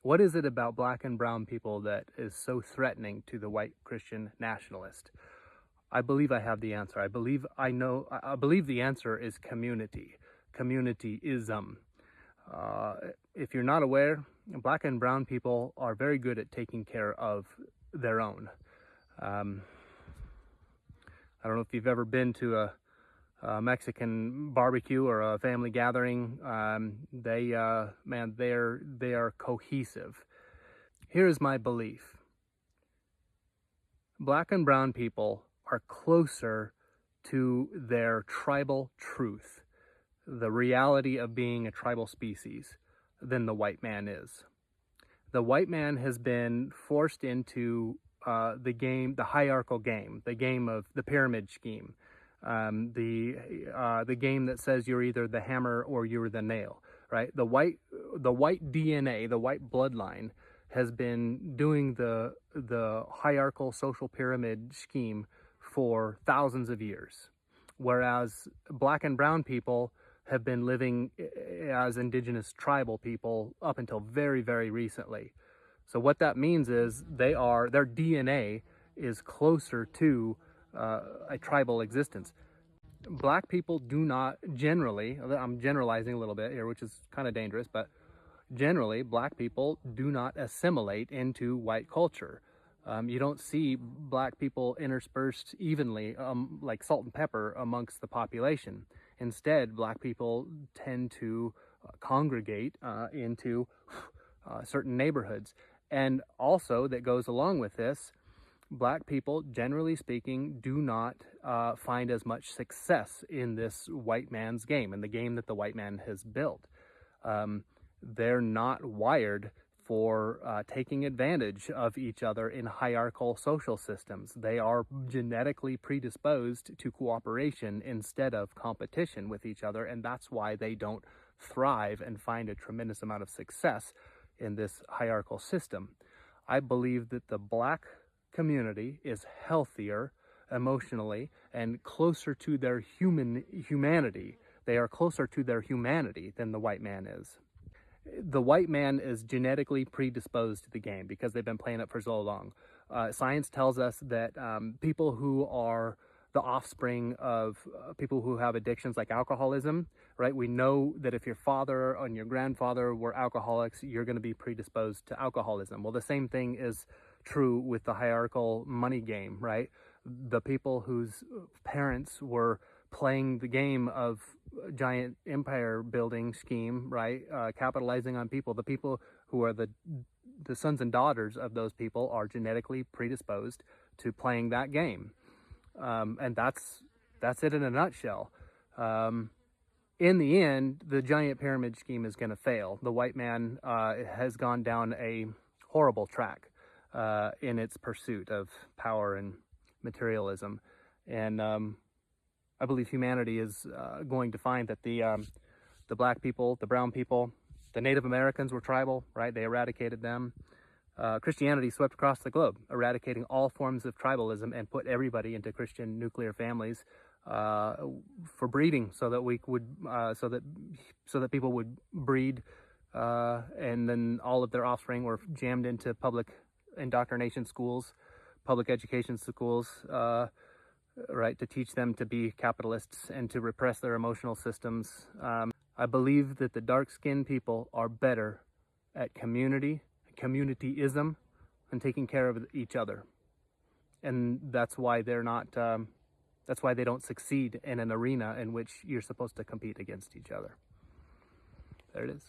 What is it about black and brown people that is so threatening to the white Christian nationalist? I believe I have the answer. I believe the answer is community, communityism. If you're not aware, black and brown people are very good at taking care of their own. Um, I don't know if you've ever been to a Mexican barbecue or a family gathering. They are cohesive. Here is my belief. Black and brown people are closer to their tribal truth, the reality of being a tribal species, than the white man is. The white man has been forced into the game, the hierarchical game, the game of the pyramid scheme, the game that says you're either the hammer or you're the nail, right? The white DNA, the white bloodline, has been doing the hierarchical social pyramid scheme for thousands of years, whereas black and brown people have been living as indigenous tribal people up until very, very recently. So what that means is their DNA is closer to a tribal existence. Black people do not generally, I'm generalizing a little bit here, which is kind of dangerous, but generally, black people do not assimilate into white culture. You don't see black people interspersed evenly, like salt and pepper, amongst the population. Instead, black people tend to congregate into certain neighborhoods. And also, that goes along with this, black people, generally speaking, do not find as much success in this white man's game, in the game that the white man has built. They're not wired for taking advantage of each other in hierarchical social systems. They are genetically predisposed to cooperation instead of competition with each other, and that's why they don't thrive and find a tremendous amount of success in this hierarchical system. I believe that the black community is healthier emotionally and closer to their humanity. They are closer to their humanity than the white man is. The white man is genetically predisposed to the game because they've been playing it for so long. Science tells us that people who are the offspring of people who have addictions like alcoholism, right? We know that if your father and your grandfather were alcoholics, you're going to be predisposed to alcoholism. Well, the same thing is true with the hierarchical money game, right? The people whose parents were playing the game of giant empire building scheme, right? Capitalizing on people. The people who are the sons and daughters of those people are genetically predisposed to playing that game. And that's it in a nutshell. In the end, the giant pyramid scheme is going to fail. The white man has gone down a horrible track in its pursuit of power and materialism. And I believe humanity is going to find that the black people, the brown people, the Native Americans were tribal, right? They eradicated them. Christianity swept across the globe, eradicating all forms of tribalism and put everybody into Christian nuclear families for breeding, so that we would, so that people would breed, and then all of their offspring were jammed into public indoctrination schools, public education schools, right, to teach them to be capitalists and to repress their emotional systems. I believe that the dark-skinned people are better at communityism, and taking care of each other, and that's why they're not. That's why they don't succeed in an arena in which you're supposed to compete against each other. There it is.